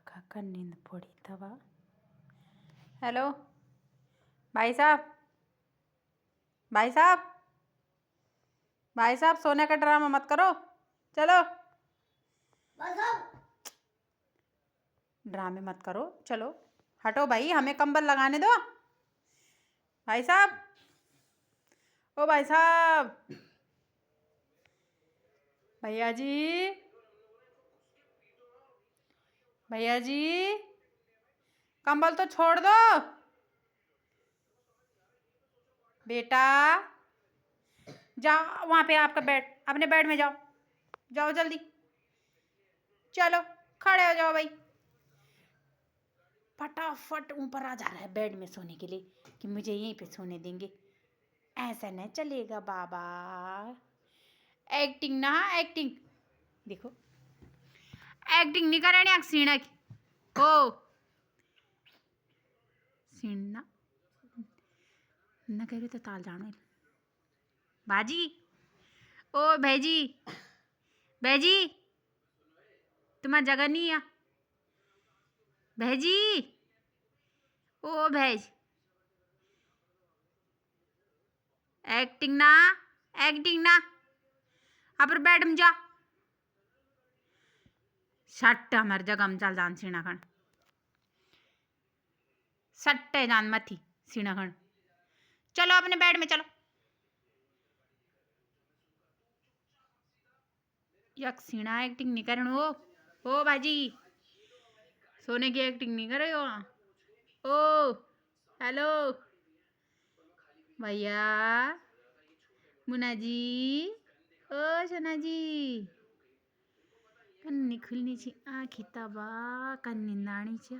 खाकर नींद पड़ी तवा। हेलो भाई साहब, भाई साहब, भाई साहब, सोने का ड्रामा मत करो, चलो। ड्रामे मत करो, चलो हटो भाई, हमें कंबल लगाने दो। भाई साहब, ओ भाई साहब, भैया जी, भैया जी, कंबल तो छोड़ दो बेटा। जाओ वहाँ पे आपका बेड, अपने बेड में जाओ, जाओ जल्दी, चलो खड़े हो जाओ भाई। फटाफट ऊपर आ जा रहा है बेड में सोने के लिए कि मुझे यहीं पे सोने देंगे। ऐसा नहीं चलेगा बाबा, एक्टिंग ना एक्टिंग, देखो एक्टिंग नहीं करनी सीना की हो, सीना न करे तो ताल जानो बाजी। ओ भैजी, भैजी, तुम्हारी जगह नहीं है भैजी। ओ भैज, एक्टिंग ना, एक्टिंग ना, अब बेड में जा, सट हमारी जगह में चल जान सीना खन, सट्टे जान मथी सीना खन, चलो अपने बेड में चलो। यक सीना एक्टिंग नहीं करन ओ बाजी, सोने की एक्टिंग नहीं करे हो। ओ हेलो भैया, मुन्ना जी, ओ सोना जी, कन्नी खुलनी छी आँखी तबा कन्नी नाणी छ।